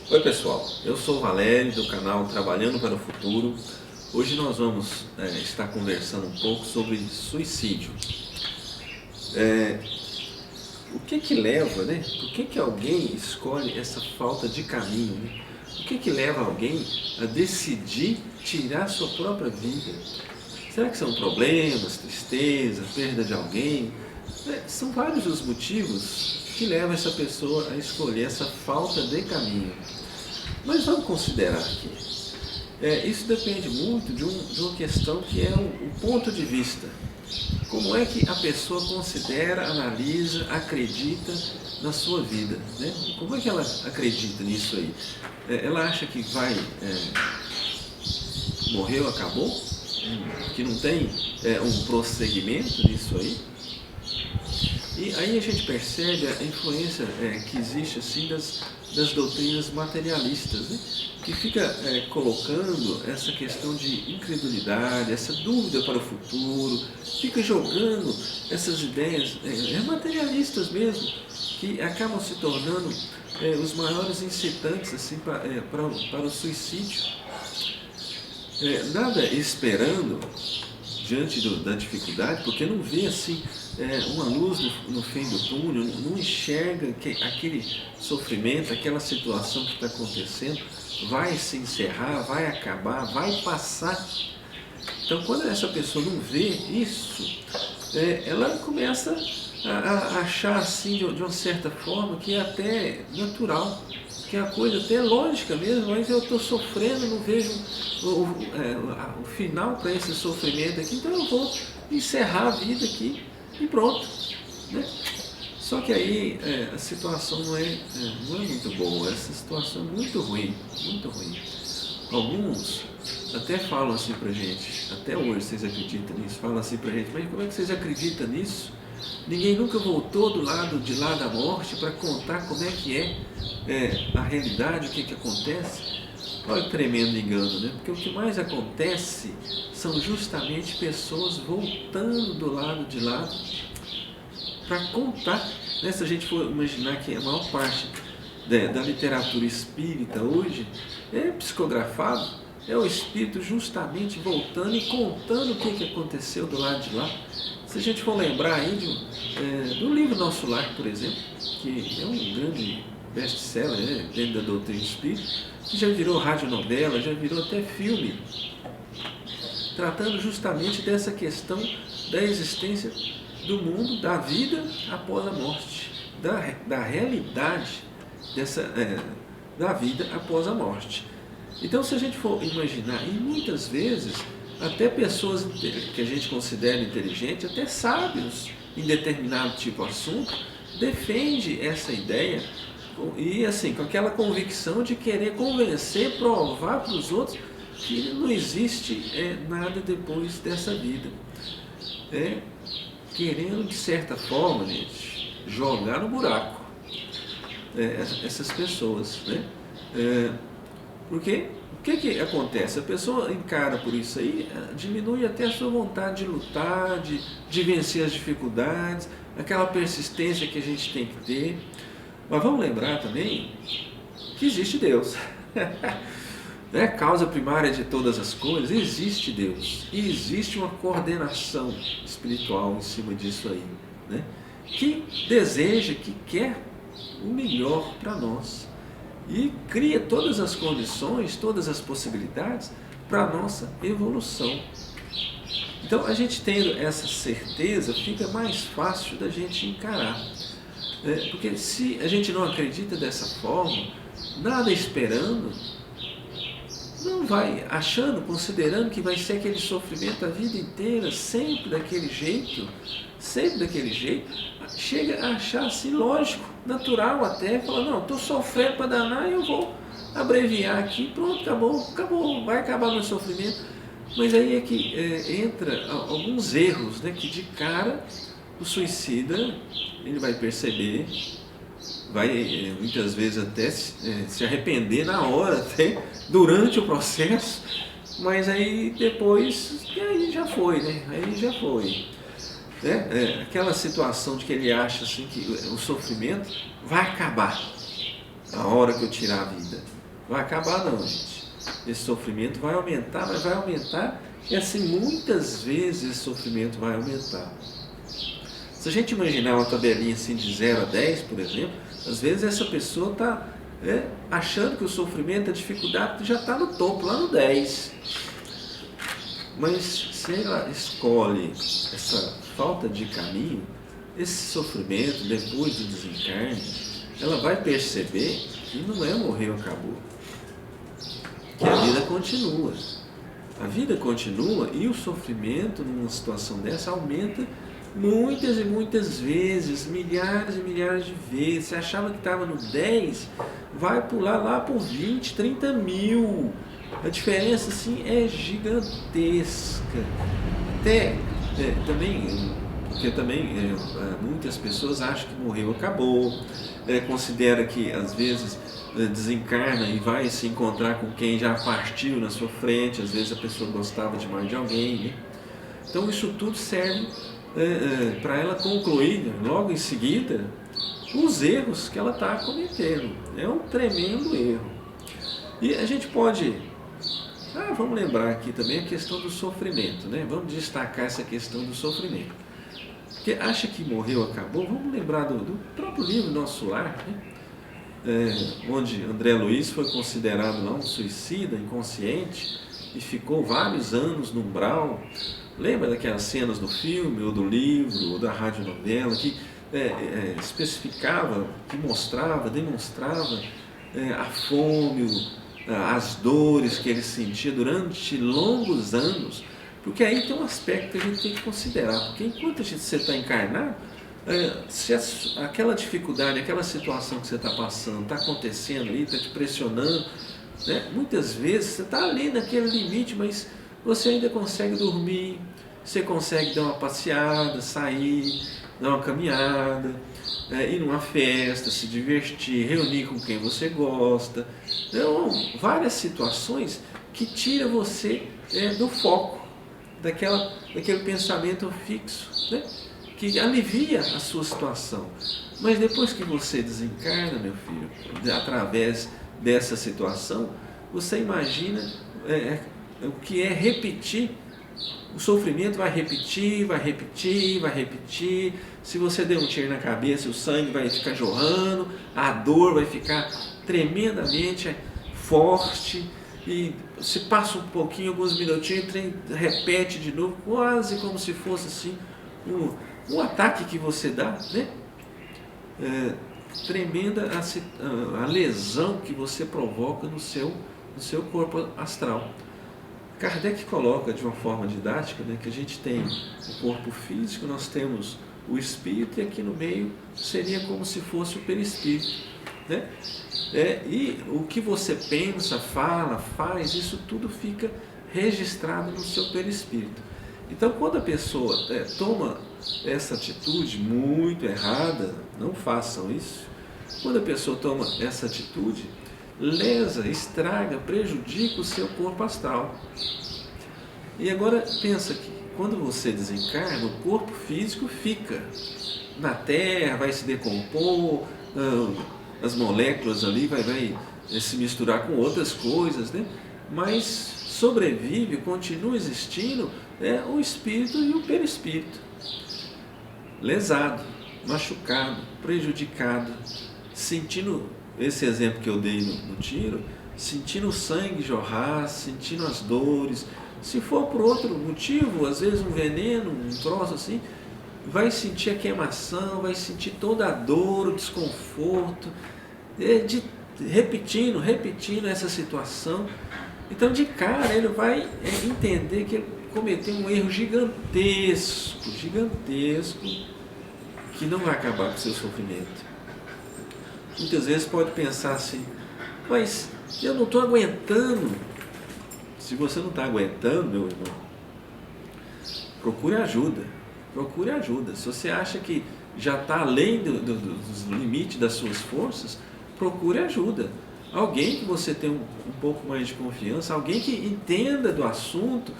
Oi pessoal, eu sou o Valério do canal Trabalhando para o Futuro. Hoje nós vamos estar conversando um pouco sobre suicídio. O que que leva, né? Por que que alguém escolhe essa falta de caminho, né? O que que leva alguém a decidir tirar sua própria vida? Será que são problemas, tristeza, perda de alguém? São vários os motivos que levam essa pessoa a escolher essa falta de caminho. Mas vamos considerar aqui, isso depende muito de uma questão que é o ponto de vista. Como é que a pessoa considera, analisa, acredita na sua vida, né? Como é que ela acredita nisso aí? Ela acha que morreu, acabou? Que não tem um prosseguimento nisso aí? E aí a gente percebe a influência que existe assim das doutrinas materialistas, né? Que fica colocando essa questão de incredulidade, essa dúvida para o futuro, fica jogando essas ideias materialistas mesmo, que acabam se tornando os maiores incitantes assim, para o suicídio. Nada esperando diante da dificuldade, porque não vê assim uma luz no fim do túnel, não enxerga que aquele sofrimento, aquela situação que está acontecendo vai se encerrar, vai acabar, vai passar. Então, quando essa pessoa não vê isso, ela começa a achar assim de uma certa forma que é até natural, que é a coisa até lógica mesmo, mas eu estou sofrendo, não vejo o final para esse sofrimento aqui, então eu vou encerrar a vida aqui e pronto, né? Só que aí a situação não é muito boa, essa situação é muito ruim, muito ruim. Alguns até falam assim pra gente, até hoje vocês acreditam nisso, falam assim pra gente, mas como é que vocês acreditam nisso? Ninguém nunca voltou do lado de lá da morte para contar como é que a realidade, o que acontece. Olha que tremendo engano, né? Porque o que mais acontece são justamente pessoas voltando do lado de lá para contar. Né? Se a gente for imaginar que a maior parte da literatura espírita hoje é psicografado, é o espírito justamente voltando e contando o que aconteceu do lado de lá. Se a gente for lembrar aí do livro Nosso Lar, por exemplo, que é um grande best-seller, né, dentro da doutrina espírita, que já virou radionovela, já virou até filme, tratando justamente dessa questão da existência do mundo, da vida após a morte, da realidade da vida após a morte. Então, se a gente for imaginar, e muitas vezes até pessoas que a gente considera inteligentes, até sábios em determinado tipo de assunto, defende essa ideia e assim, com aquela convicção de querer convencer, provar para os outros que não existe nada depois dessa vida. Querendo, de certa forma, gente, jogar no buraco essas pessoas, né? Porque o que acontece? A pessoa encara por isso aí, diminui até a sua vontade de lutar, de vencer as dificuldades, aquela persistência que a gente tem que ter. Mas vamos lembrar também que existe Deus. A causa primária de todas as coisas, existe Deus. E existe uma coordenação espiritual em cima disso aí, né? Que deseja, que quer o melhor para nós. E cria todas as condições, todas as possibilidades para a nossa evolução. Então, a gente tendo essa certeza, fica mais fácil da gente encarar. Porque se a gente não acredita dessa forma, nada esperando, não vai achando, considerando que vai ser aquele sofrimento a vida inteira, sempre daquele jeito, chega a achar assim lógico, natural até, fala, não, estou sofrendo para danar e eu vou abreviar aqui, pronto, acabou, vai acabar meu sofrimento. Mas aí é que entra alguns erros, né, que de cara o suicida ele vai perceber, vai muitas vezes até se arrepender na hora, até durante o processo, mas aí depois, aí já foi, né? Aí já foi. Aquela situação de que ele acha assim que o sofrimento vai acabar a hora que eu tirar a vida. vai acabar não, gente. Esse sofrimento vai aumentar, mas vai aumentar, e assim, muitas vezes esse sofrimento vai aumentar. Se a gente imaginar uma tabelinha assim de 0 a 10, por exemplo, às vezes essa pessoa está achando que o sofrimento, a dificuldade já está no topo, lá no 10. Mas se ela escolhe essa falta de caminho, esse sofrimento, depois do desencarne, ela vai perceber que não é morreu, acabou. Que a vida continua. A vida continua e o sofrimento, numa situação dessa, aumenta muitas e muitas vezes, milhares e milhares de vezes. Você achava que estava no 10, vai pular lá por 20, 30 mil. A diferença, assim, é gigantesca. Até, porque também muitas pessoas acham que morreu, acabou. Considera que, às vezes, desencarna e vai se encontrar com quem já partiu na sua frente. Às vezes a pessoa gostava demais de alguém, né? Então isso tudo serve para ela concluir, logo em seguida, os erros que ela está cometendo. É um tremendo erro. E a gente pode... vamos lembrar aqui também a questão do sofrimento, né? Vamos destacar essa questão do sofrimento. Porque acha que morreu, acabou, vamos lembrar do próprio livro Nosso Lar, né? Onde André Luiz foi considerado lá um suicida inconsciente e ficou vários anos no umbral. Lembra daquelas cenas do filme, ou do livro, ou da radionovela, que especificava, que mostrava, demonstrava a fome, as dores que ele sentia durante longos anos? Porque aí tem um aspecto que a gente tem que considerar, porque enquanto você está encarnado, se aquela dificuldade, aquela situação que você está passando, está acontecendo ali, está te pressionando, né? Muitas vezes você está ali naquele limite, mas você ainda consegue dormir, você consegue dar uma passeada, sair, dar uma caminhada, ir numa festa, se divertir, reunir com quem você gosta. Então, várias situações que tiram você do foco, daquele pensamento fixo, né? Que alivia a sua situação. Mas depois que você desencarna, meu filho, através dessa situação, você imagina o que é repetir. O sofrimento vai repetir, vai repetir, vai repetir. Se você der um tiro na cabeça, o sangue vai ficar jorrando, a dor vai ficar tremendamente forte, e se passa um pouquinho, alguns minutinhos, repete de novo, quase como se fosse assim um ataque que você dá, né? Tremenda a lesão que você provoca no seu corpo astral. Kardec coloca de uma forma didática, né, que a gente tem o corpo físico, nós temos o espírito, e aqui no meio seria como se fosse o perispírito, né? E o que você pensa, fala, faz, isso tudo fica registrado no seu perispírito. Então, quando a pessoa toma essa atitude muito errada, não façam isso. Quando a pessoa toma essa atitude, lesa, estraga, prejudica o seu corpo astral. E agora pensa que quando você desencarna, o corpo físico fica na terra, vai se decompor, as moléculas ali vai se misturar com outras coisas, né? Mas sobrevive, continua existindo o espírito e o perispírito. Lesado, machucado, prejudicado, sentindo esse exemplo que eu dei no tiro, sentindo o sangue jorrar, sentindo as dores. Se for por outro motivo, às vezes um veneno, um troço assim, vai sentir a queimação, vai sentir toda a dor, o desconforto, repetindo essa situação. Então, de cara, ele vai entender que ele cometeu um erro gigantesco, que não vai acabar com o seu sofrimento. Muitas vezes pode pensar assim, mas eu não estou aguentando. Se você não está aguentando, meu irmão, procure ajuda. Se você acha que já está além dos limites das suas forças, procure ajuda. Alguém que você tem um pouco mais de confiança, alguém que entenda do assunto,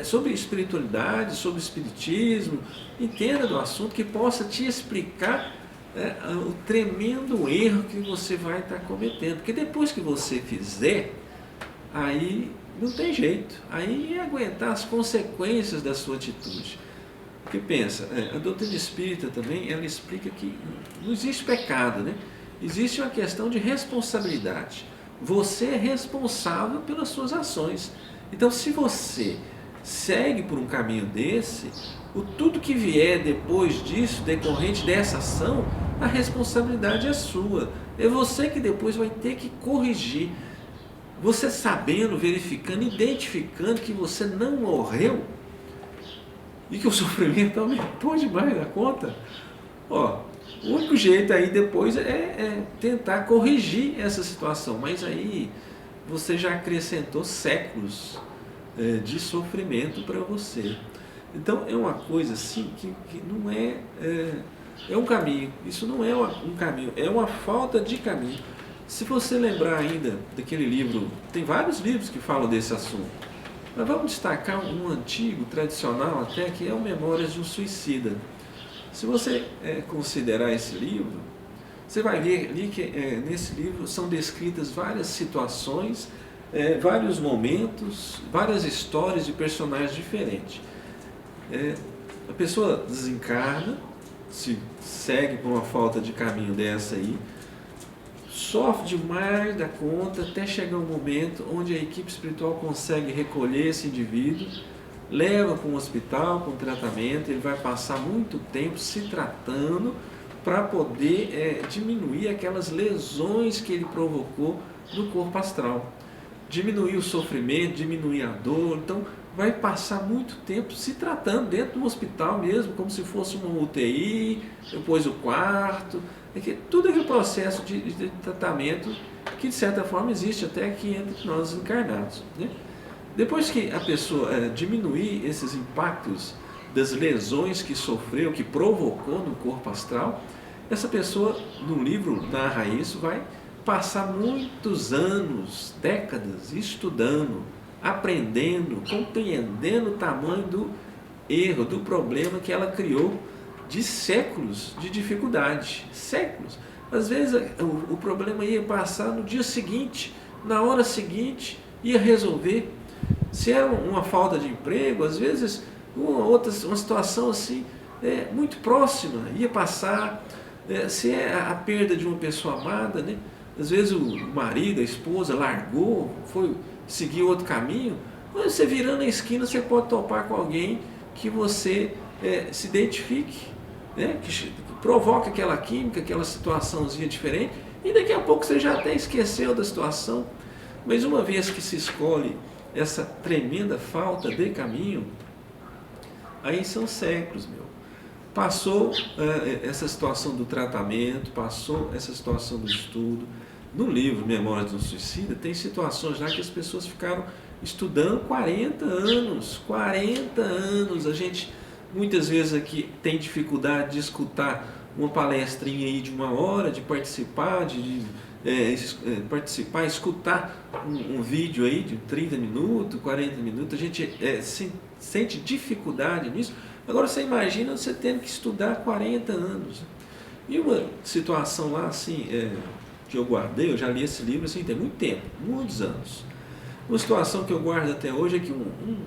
sobre espiritualidade, sobre espiritismo, entenda do assunto, que possa te explicar o tremendo erro que você vai estar cometendo. Porque depois que você fizer, aí não tem jeito. Aí é aguentar as consequências da sua atitude. Porque pensa, a doutrina espírita também, ela explica que não existe pecado, né? Existe uma questão de responsabilidade. Você é responsável pelas suas ações. Então, se você segue por um caminho desse, tudo que vier depois disso, decorrente dessa ação, a responsabilidade é sua. É você que depois vai ter que corrigir. Você sabendo, verificando, identificando que você não morreu e que o sofrimento aumentou demais da conta, ó, o único jeito aí depois é tentar corrigir essa situação, mas aí você já acrescentou séculos de sofrimento para você. Então é uma coisa assim que não é um caminho, isso não é um caminho, é uma falta de caminho. Se você lembrar ainda daquele livro, tem vários livros que falam desse assunto, mas vamos destacar um antigo, tradicional até, que é o Memórias de um Suicida. Se você considerar esse livro, você vai ver ali que nesse livro são descritas várias situações, vários momentos, várias histórias de personagens diferentes. A pessoa desencarna, se segue por uma falta de caminho dessa aí, sofre demais da conta até chegar um momento onde a equipe espiritual consegue recolher esse indivíduo, leva para um hospital com tratamento, ele vai passar muito tempo se tratando para poder diminuir aquelas lesões que ele provocou no corpo astral, diminuir o sofrimento, diminuir a dor. Então vai passar muito tempo se tratando dentro do hospital mesmo, como se fosse uma UTI, depois o quarto, tudo aquele processo de tratamento que de certa forma existe até aqui entre nós encarnados, né? Depois que a pessoa diminuir esses impactos das lesões que sofreu, que provocou no corpo astral, essa pessoa, no livro narra isso, vai passar muitos anos, décadas, estudando, aprendendo, compreendendo o tamanho do erro, do problema que ela criou de séculos de dificuldade, séculos. Às vezes o problema ia passar no dia seguinte, na hora seguinte, ia resolver. Se era uma falta de emprego, às vezes uma situação assim muito próxima ia passar. Se é a perda de uma pessoa amada, né? Às vezes o marido, a esposa largou, foi seguir outro caminho. Mas você virando a esquina, você pode topar com alguém que você se identifique, né? Que provoca aquela química, aquela situaçãozinha diferente, e daqui a pouco você já até esqueceu da situação. Mas uma vez que se escolhe essa tremenda falta de caminho, aí são séculos, meu. Passou essa situação do tratamento, passou essa situação do estudo. No livro Memórias de um Suicida, tem situações lá que as pessoas ficaram estudando 40 anos. 40 anos. A gente, muitas vezes aqui, tem dificuldade de escutar uma palestrinha aí de 1 hora, de participar, participar, escutar um vídeo aí de 30 minutos, 40 minutos. A gente sente dificuldade nisso. Agora você imagina você tendo que estudar 40 anos. E uma situação lá assim, que eu guardei, eu já li esse livro assim, tem muito tempo, muitos anos. Uma situação que eu guardo até hoje é que um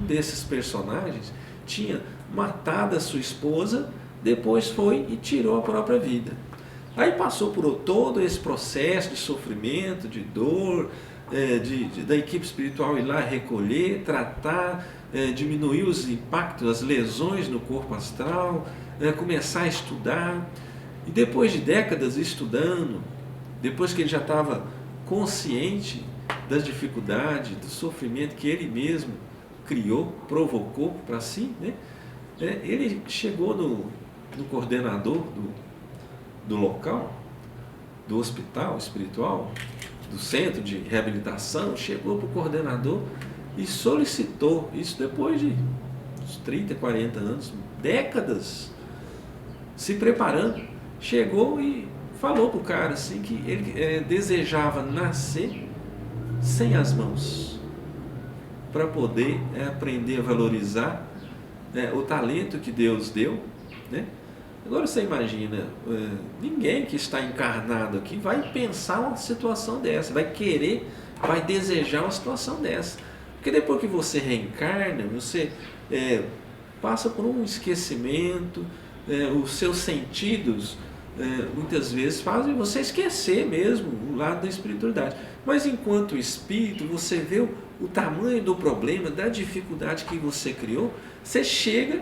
desses personagens tinha matado a sua esposa, depois foi e tirou a própria vida. Aí passou por todo esse processo de sofrimento, de dor, da equipe espiritual ir lá recolher, tratar, diminuir os impactos, as lesões no corpo astral, começar a estudar. E depois de décadas estudando, depois que ele já estava consciente das dificuldades, do sofrimento que ele mesmo criou, provocou para si, né? Ele chegou no coordenador do local, do hospital espiritual, do centro de reabilitação, chegou para o coordenador e solicitou, isso depois de uns 30, 40 anos, décadas, se preparando, chegou e falou para o cara assim, que ele desejava nascer sem as mãos, para poder aprender a valorizar o talento que Deus deu, né? Agora você imagina, ninguém que está encarnado aqui vai pensar uma situação dessa, vai querer, vai desejar uma situação dessa. Porque depois que você reencarna, você passa por um esquecimento, os seus sentidos muitas vezes fazem você esquecer mesmo o lado da espiritualidade. Mas enquanto espírito, você vê o tamanho do problema, da dificuldade que você criou, você chega,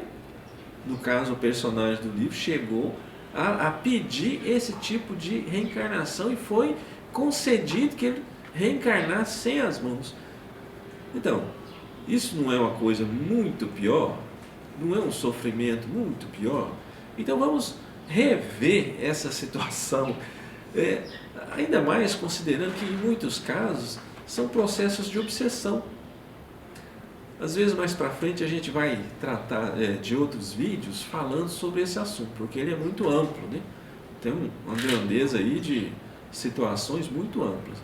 no caso o personagem do livro, chegou a pedir esse tipo de reencarnação e foi concedido que ele reencarnasse sem as mãos. Então, isso não é uma coisa muito pior? Não é um sofrimento muito pior? Então vamos rever essa situação, ainda mais considerando que em muitos casos são processos de obsessão. Às vezes mais para frente a gente vai tratar de outros vídeos falando sobre esse assunto, porque ele é muito amplo, né? Tem uma grandeza aí de situações muito amplas.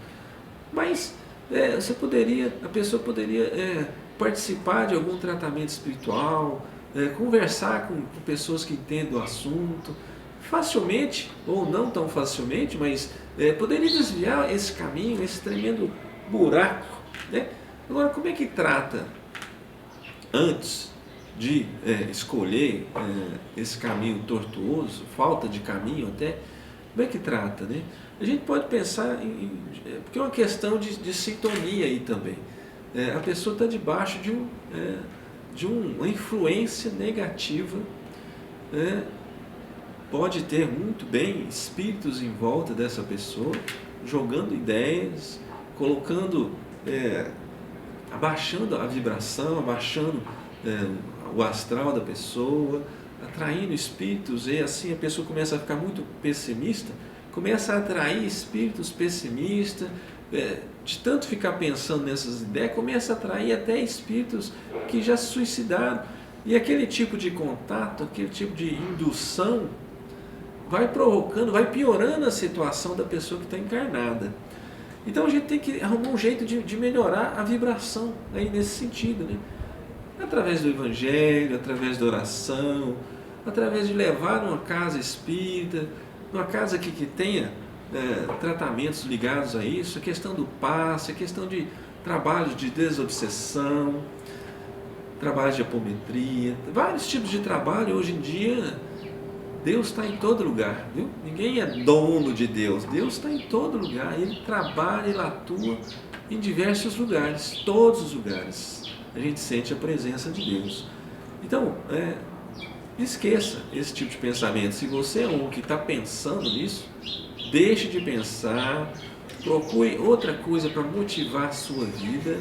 Mas a pessoa poderia participar de algum tratamento espiritual, conversar com pessoas que entendem o assunto, facilmente, ou não tão facilmente, mas poderia desviar esse caminho, esse tremendo buraco, né? Agora, como é que trata, antes de escolher esse caminho tortuoso, falta de caminho até, como é que trata, né? A gente pode pensar porque é uma questão de sintonia aí também. A pessoa está debaixo de uma influência negativa, pode ter muito bem espíritos em volta dessa pessoa, jogando ideias, colocando, abaixando a vibração, abaixando o astral da pessoa, atraindo espíritos, e assim a pessoa começa a ficar muito pessimista, começa a atrair espíritos pessimistas, de tanto ficar pensando nessas ideias, começa a atrair até espíritos que já se suicidaram. E aquele tipo de contato, aquele tipo de indução, vai provocando, vai piorando a situação da pessoa que está encarnada. Então a gente tem que arrumar um jeito de melhorar a vibração aí nesse sentido, né? Através do Evangelho, através da oração, através de levar numa casa espírita, numa casa que tenha tratamentos ligados a isso, a questão do passe, a questão de trabalhos de desobsessão, trabalhos de apometria, vários tipos de trabalho. Hoje em dia Deus está em todo lugar, viu? Ninguém é dono de Deus, Deus está em todo lugar, Ele trabalha, Ele atua em diversos lugares, todos os lugares a gente sente a presença de Deus. Então, esqueça esse tipo de pensamento. Se você é um que está pensando nisso, deixe de pensar, procure outra coisa para motivar a sua vida,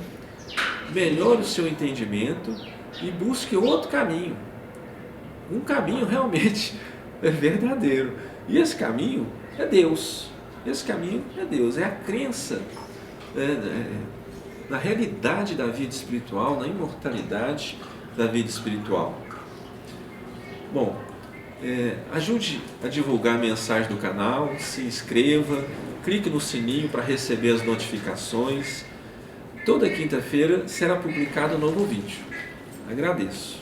melhore o seu entendimento e busque outro caminho, um caminho realmente verdadeiro. E esse caminho é Deus. Esse caminho é Deus, é a crença na realidade da vida espiritual, na imortalidade da vida espiritual. Bom, ajude a divulgar a mensagem do canal, se inscreva, clique no sininho para receber as notificações. Toda quinta-feira será publicado um novo vídeo. Agradeço.